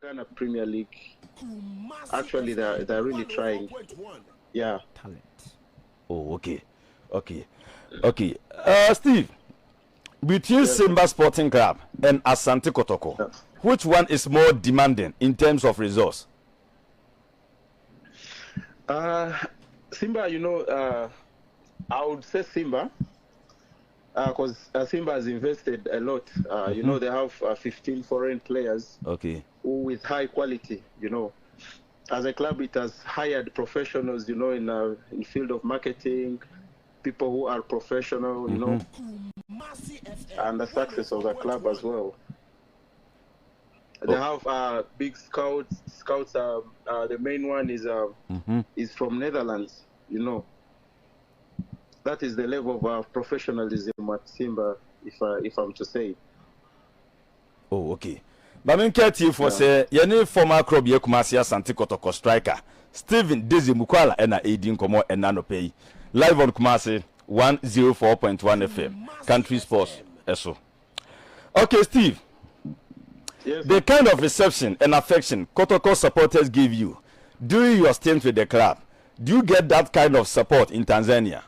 Ghana Premier League. Actually, they're really trying. Yeah. Talent. Oh, okay. Steve, between Simba Sporting Club and Asante Kotoko, which one is more demanding in terms of resource? Simba, I would say Simba, because Simba has invested a lot. They have 15 foreign players. Okay. Who with high quality. As a club, it has hired professionals. In field of marketing, people who are professional. And the success of the club as well. They have big scouts. Scouts are the main one is from Netherlands. That is the level of professionalism at Simba, if I'm to say. Oh, okay. But I mean, for say, any former club ye Kumasi Asante Kotoko striker Stephen Dizzy Mukwala and Aidin Komo and Nano Pay live on Kumasi 104.1 FM Country Sports ESO. Okay, Steve. Yes, the kind of reception and affection Kotoko supporters give you during your stint with the club, do you get that kind of support in Tanzania?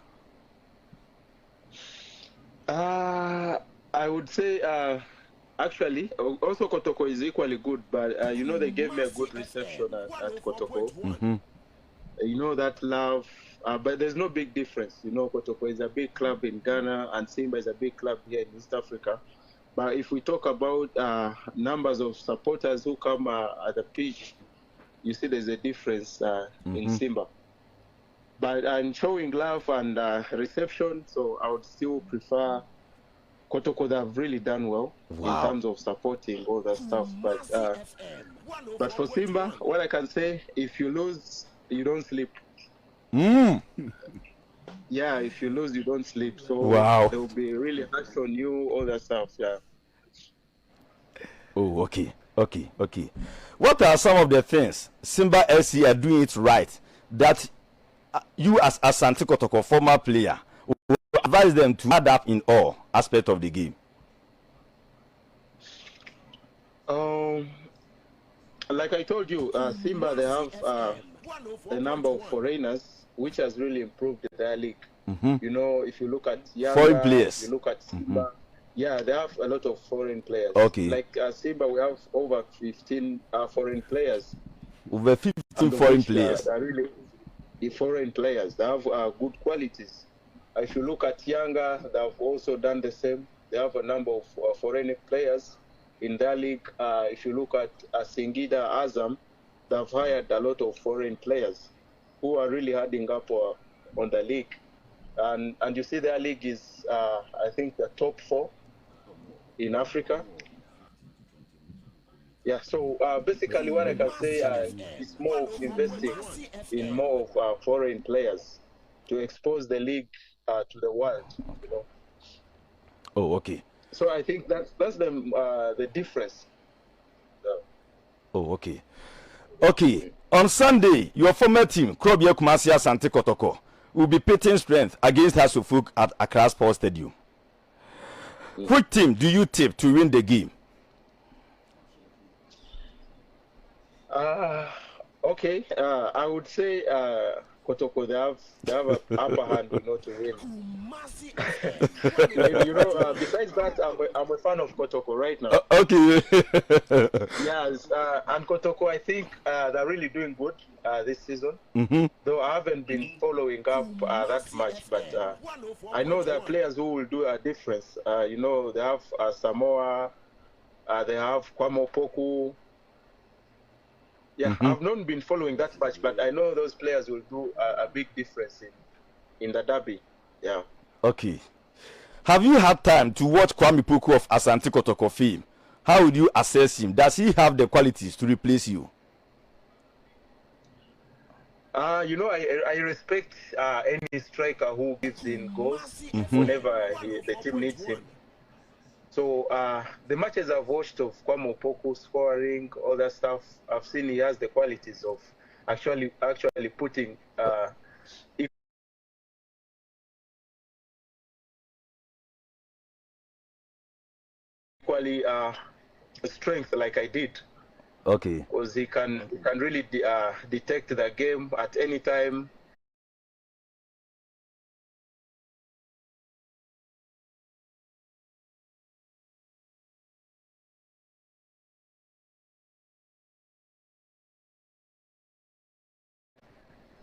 I would say actually also Kotoko is equally good, but they gave me a good reception at Kotoko. That love, but there's no big difference. Kotoko is a big club in Ghana and Simba is a big club here in East Africa. But if we talk about numbers of supporters who come at the pitch, you see there's a difference in Simba. But I'm showing love and reception, so I would still prefer Kotoko. They have really done well in terms of supporting all that stuff. But for Simba, what I can say, if you lose, you don't sleep. Yeah, if you lose, you don't sleep. So they will be really harsh on you, all that stuff. Yeah. Oh, okay. What are some of the things Simba SC are doing it right that you as Asante Kotoko, former player, would advise them to add up in all aspects of the game? Like I told you, Simba, they have a number of foreigners, which has really improved their league. If you look at foreign players, you look at Simba, they have a lot of foreign players. Okay. Like Simba, we have over 15 foreign players. Over 15 foreign players. Are really the foreign players. They have good qualities. If you look at Yanga, they have also done the same. They have a number of foreign players in their league. If you look at Singida Azam, they've hired a lot of foreign players who are really adding up on the league. And you see their league is, I think, the top 4 in Africa. Yeah, so basically what I can say is more of investing in more of foreign players to expose the league to the world. Oh, okay. So I think that's the difference. Oh, okay. Okay. On Sunday, your former team, Krobia Kumasi Asante Kotoko, will be pitting strength against Hasufuk at Accra Sports Stadium. Which team do you tip to win the game? Okay. I would say Kotoko, they have an upper hand, to win. Besides that, I'm a fan of Kotoko right now. Okay. Yes, and Kotoko, I think they're really doing good this season. Though I haven't been following up that much, but I know there are players who will do a difference. They have Samoa, they have Kwame Opoku. Yeah, I've not been following that much, but I know those players will do a big difference in the derby. Yeah. Okay. Have you had time to watch Kwame Opoku of Asante Kotoko film? How would you assess him? Does he have the qualities to replace you? I respect any striker who gives in goals whenever the team needs him. So the matches I've watched of Kwame Opoku scoring, all that stuff, I've seen he has the qualities of actually putting equally strength like I did. Okay. Because he can really detect the game at any time.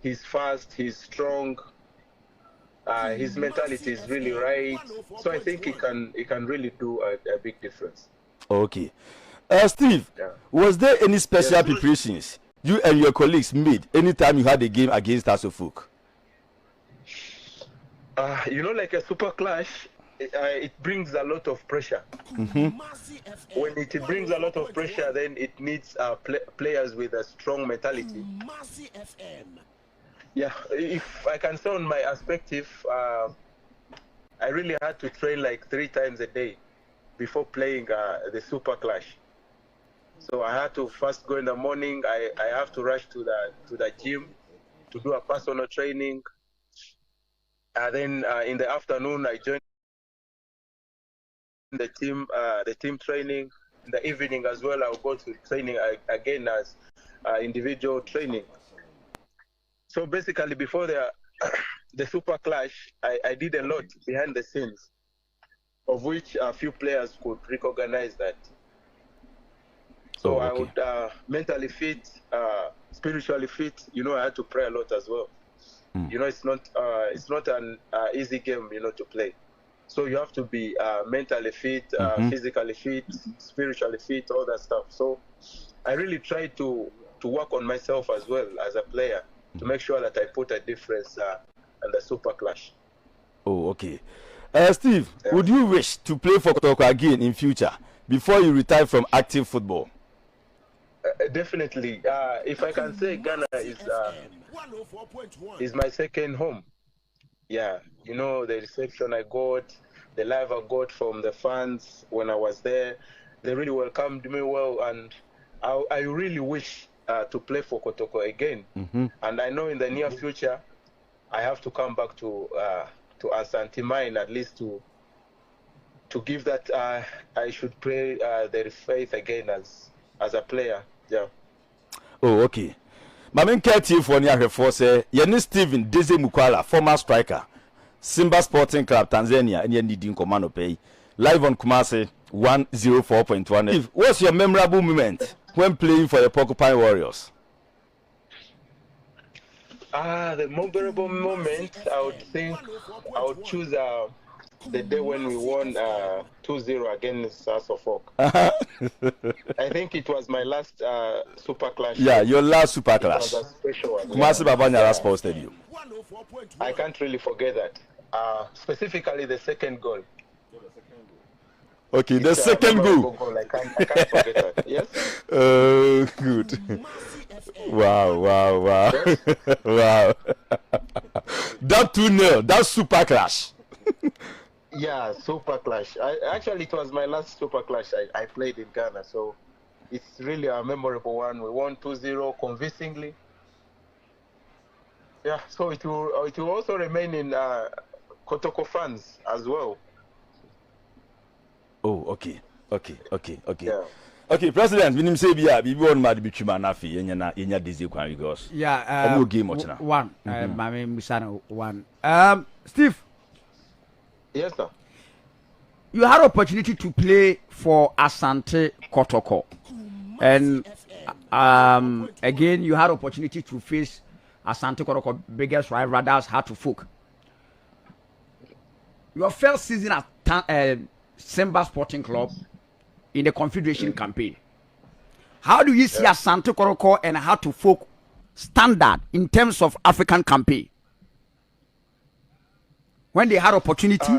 He's fast, he's strong. His mentality is really right. So I think he can really do a big difference. Okay. Steve, was there any special preparations you and your colleagues made anytime you had a game against Asofuk? Like a super clash, it brings a lot of pressure. When it brings a lot of pressure, then it needs players with a strong mentality. Yeah, if I can say on my perspective, I really had to train like 3 times a day before playing the super clash. So I had to first go in the morning. I have to rush to the gym to do a personal training. And then in the afternoon, I joined the team training. In the evening as well, I'll go to training again as individual training. So basically, before the super clash, I did a lot behind the scenes, of which a few players could recognize that. So I would mentally fit, spiritually fit. I had to pray a lot as well. It's not an easy game, to play. So you have to be mentally fit, physically fit, spiritually fit, all that stuff. So I really tried to work on myself as well as a player to make sure that I put a difference in the super clash. Oh, okay. Steve, would you wish to play for Kotoko again in future before you retire from active football? Definitely. If I can say, Ghana is my second home. Yeah, the reception I got, the love I got from the fans when I was there, they really welcomed me well, and I really wish to play for Kotoko again. And I know in the near future, I have to come back to Asante Mine at least to give that I should play their faith again as a player. Yeah. Oh, okay. Mamin Keti for Niahefo say, Yeni Steven Deze Mukwala, former striker, Simba Sporting Club, Tanzania, and Yeni Din Commando Pay. Live on Kumasi 104.1. What's your memorable moment when playing for the Porcupine Warriors? The memorable moment, I would think I would choose the day when we won 2-0 against Suffolk. I think it was my last super clash. Yeah, your last super clash. It was a special one. Kumasi Babanyala Sports Stadium. I can't really forget that. Specifically the second goal. Okay, the second goal. I can't forget that. Yes. Good. Wow. Yes? Wow. That 2-0, that super clash. Yeah, super clash. Actually, it was my last super clash I played in Ghana, so it's really a memorable one. We won 2-0 convincingly. Yeah, so it will also remain in Kotoko fans as well. Oh, okay. Yeah. Okay, President, we say bibi on mad bituma na fi yenya Deze kwan because game one mame musana one. Steve. Yes, sir. You had opportunity to play for Asante Kotoko, and again you had opportunity to face Asante Kotoko biggest rival, that's Hartlepool. Your first season at Simba Sporting Club in the Confederation campaign. How do you see Asante Kotoko and Hartlepool standard in terms of African campaign? When they had opportunity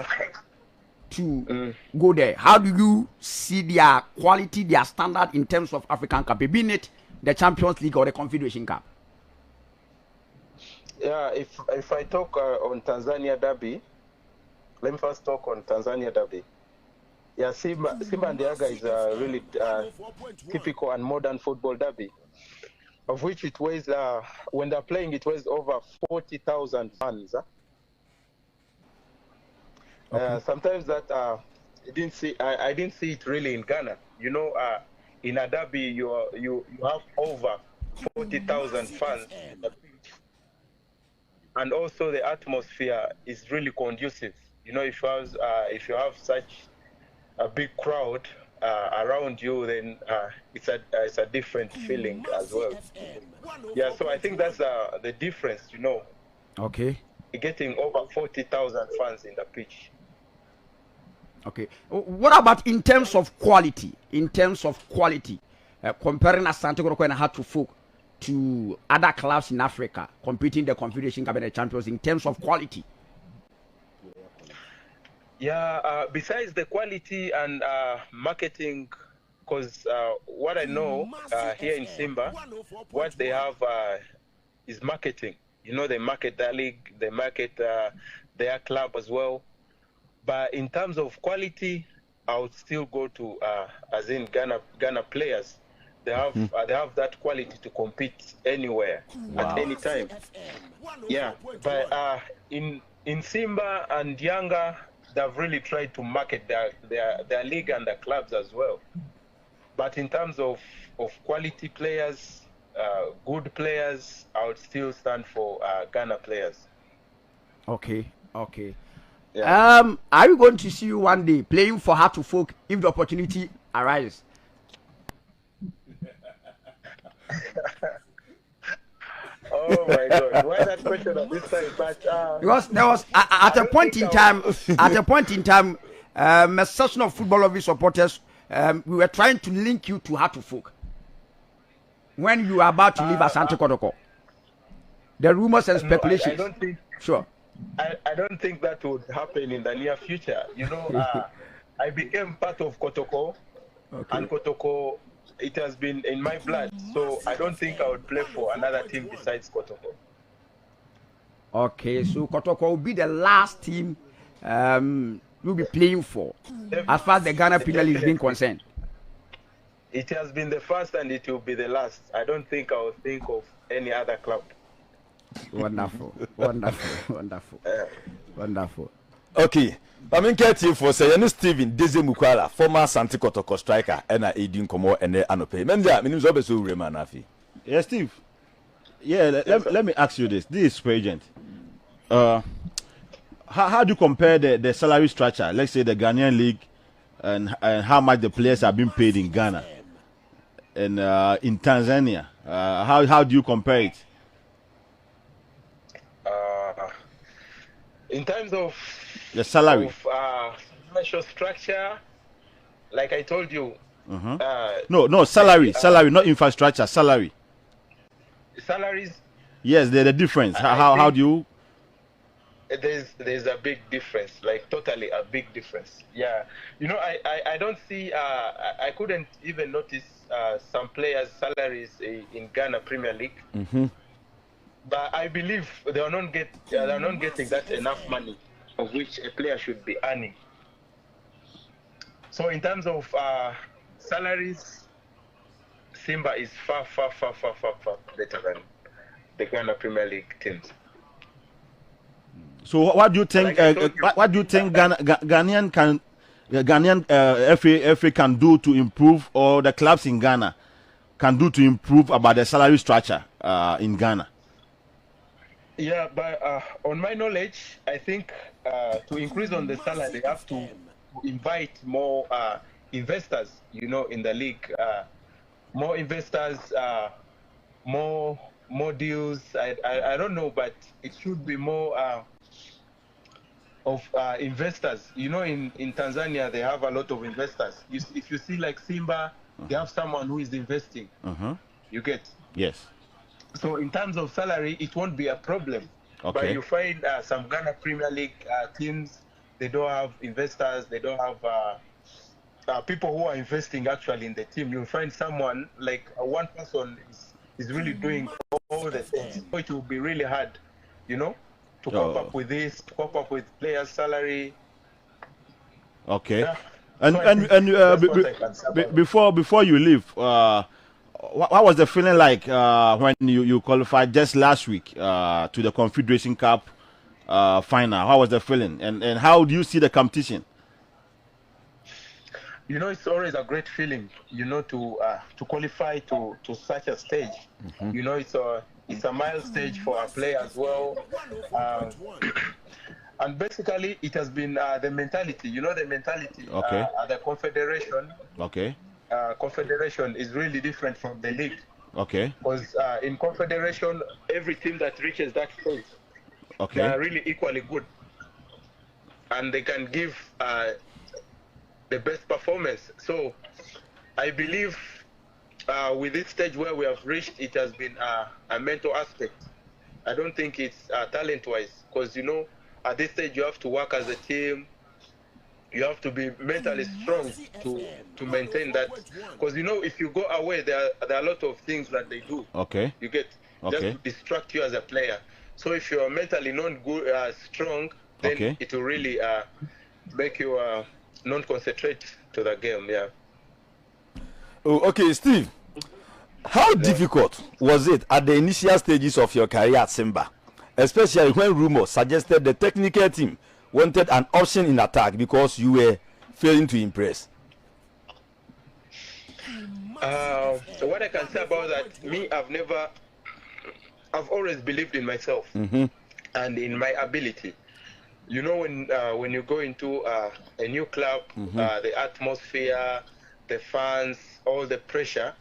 to go there, how do you see their quality, their standard in terms of African campaign, being it the Champions League or the Confederation Cup? Yeah, if I talk on Tanzania Derby, let me first talk on Tanzania Derby. Yeah, Simba and Yanga is a really typical and modern football derby, of which it weighs, when they're playing, it weighs over 40,000 fans. Sometimes that I didn't see it really in Ghana. in a derby, you have over 40,000 fans, and also the atmosphere is really conducive. You know, if you have such a big crowd around you, then it's a different feeling as well. Yeah, so I think that's the difference. You know. Okay. Getting over 40,000 fans in the pitch. Okay. What about in terms of quality? In terms of quality, comparing Asante Kotoko and Ahard to other clubs in Africa competing the Confederation Cup and the Champions in terms of quality? Yeah, besides the quality and marketing, because what I know here in Simba, what they have is marketing. You know, they market their league, they market their club as well. But in terms of quality, I would still go to, as in Ghana players. They have that quality to compete anywhere at any time. Yeah, but in Simba and Yanga, they've really tried to market their league and their clubs as well. But in terms of quality players, good players, I would still stand for Ghana players. Okay, okay. Yeah. Are we going to see you one day playing for Heart to Folk if the opportunity arises? Oh my God! Why that question at this time? But because there was at a point in time, a session of football office supporters, we were trying to link you to Heart to Folk when you are about to leave Asante Kotoko. The rumors and speculations. No, I don't think. Sure. I don't think that would happen in the near future. You know, I became part of Kotoko, and Kotoko, it has been in my blood. So I don't think I would play for another team besides Kotoko. Okay, so Kotoko will be the last team you'll be playing for, as far as the Ghana Premier League is being concerned. It has been the first and it will be the last. I don't think I will think of any other club. Wonderful. Okay. I mean, get you for saying Steven Mukwala, former Asante Kotoko striker, and I didn't come out and anope. Mendia, means always so remanafi. Yeah, Steve. Yeah, let me ask you this. This is agent. How do you compare the salary structure? Let's say the Ghanaian league and how much the players are being paid in Ghana and in Tanzania. How do you compare it? In terms of the salary, financial structure, like I told you. No, salary, not infrastructure, salary. Salaries. Yes, there's a difference. How do you? There's a big difference, like totally a big difference. Yeah, you know, I don't see. I couldn't even notice some players' salaries in Ghana Premier League. But I believe they are not getting that enough money of which a player should be earning. So in terms of salaries, Simba is far better than the Ghana Premier League teams. So what do you think? What do you think Ghanaian FA can do to improve, or the clubs in Ghana can do to improve about the salary structure in Ghana? Yeah, but on my knowledge, I think to increase on the salary, they have to invite more investors, you know, in the league. More investors, more deals. I don't know, but it should be more of investors. You know, in Tanzania, they have a lot of investors. If you see like Simba, they have someone who is investing. You get? Yes. So in terms of salary, it won't be a problem. Okay. But you find some Ghana Premier League teams, they don't have investors, they don't have people who are investing actually in the team. You'll find someone, like one person is really doing all the things. So it will be really hard, you know, to cope up with this, to cope up with players' salary. Okay. Yeah. And before you leave, what was the feeling like when you qualified just last week to the Confederation Cup final? How was the feeling, and how do you see the competition? you know, it's always a great feeling, you know, to qualify to such a stage. You know, it's a mile stage for a player as well. And basically, it has been the mentality. You know, the mentality at the confederation. Okay. Confederation is really different from the league. Okay. Because in confederation, every team that reaches that stage, they are really equally good, and they can give the best performance. So I believe with this stage where we have reached, it has been a mental aspect. I don't think it's talent-wise, because, you know, at this stage you have to work as a team. You have to be mentally strong to maintain that. Because, you know, if you go away, there are a lot of things that they do. Okay. You get just to distract you as a player. So if you are mentally not good, strong, then it will really make you not concentrate to the game. Yeah. Oh, okay, Steve. How difficult was it at the initial stages of your career at Simba, especially when rumors suggested the technical team wanted an option in attack because you were failing to impress? So what I can say about that, I've always believed in myself and in my ability. You know, when you go into a new club, the atmosphere, the fans, all the pressure.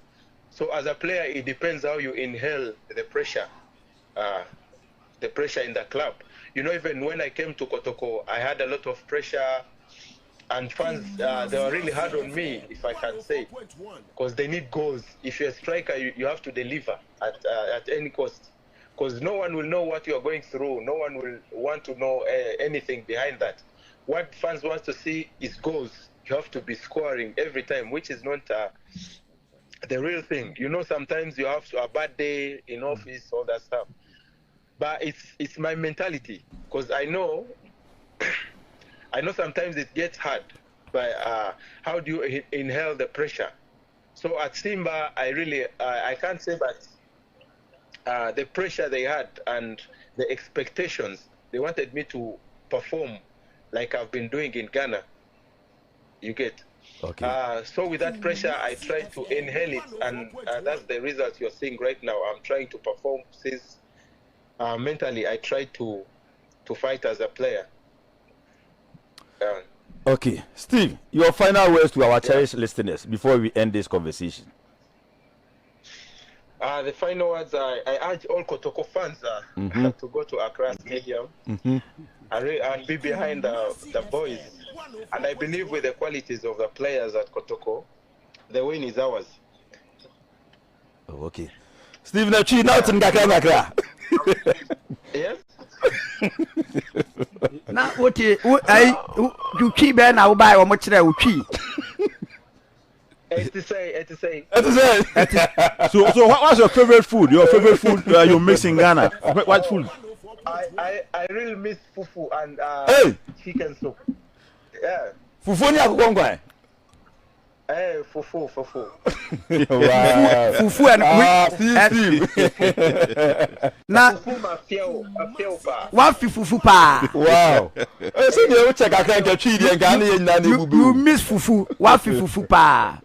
So as a player, it depends how you inhale the pressure in the club. You know, even when I came to Kotoko, I had a lot of pressure, and fans, they were really hard on me, if I can say, because they need goals. If you're a striker, you have to deliver at any cost, because no one will know what you're going through. No one will want to know anything behind that. What fans want to see is goals. You have to be scoring every time, which is not the real thing. You know, sometimes you have a bad day in office, all that stuff. But it's my mentality, because I know sometimes it gets hard. But how do you inhale the pressure? So at Simba, I can't say that the pressure they had and the expectations, they wanted me to perform like I've been doing in Ghana. You get? Okay. So with that pressure, I tried to inhale it, and that's the result you're seeing right now. I'm trying to perform since mentally I tried to fight as a player. Okay, Steve, your final words to our cherished listeners before we end this conversation. The final words, I urge all Kotoko fans to go to Accra Stadium and be behind the boys. And I believe with the qualities of the players at Kotoko, the win is ours. Oh, okay. Steve, now it's in Accra. Yes? Now, what you keep there now by or much there will keep. To say. So what's your favorite food? Your favorite food you mix in Ghana? What food? I really miss fufu and chicken soup. Yeah. Fufu ni akukongwa. Fufu. Fufu and na one fufu pa. Wow. So you check Accra nke twi die Ghana ye nyina na ebubu. You miss fufu, one fufu pa.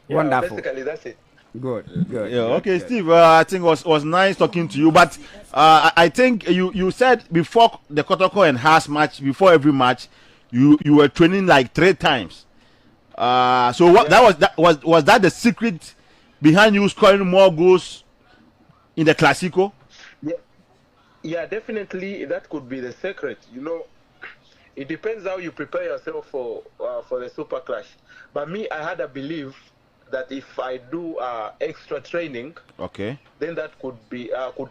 Wonderful. Basically, that's it. Good. Yeah, okay, Steve. I think it was nice talking to you, but I think you said before the Kotoko and Haas match, before every match, you were training like 3 times. So what was that the secret behind you scoring more goals in the Clasico? Yeah, definitely that could be the secret. You know, it depends how you prepare yourself for the Super Clash. But me, I had a belief that if I do extra training, then that could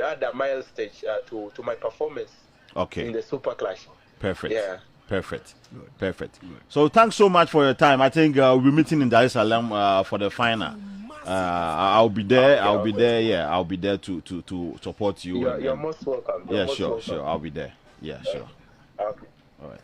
add a mile stage to my performance in the Super Clash. Perfect. Yeah. Perfect. So thanks so much for your time. I think we'll be meeting in Dar es Salaam for the final. I'll be there. Okay, I'll be there. Yeah, I'll be there to support you. You're most welcome. Sure. I'll be there. Yeah, sure. Okay. All right.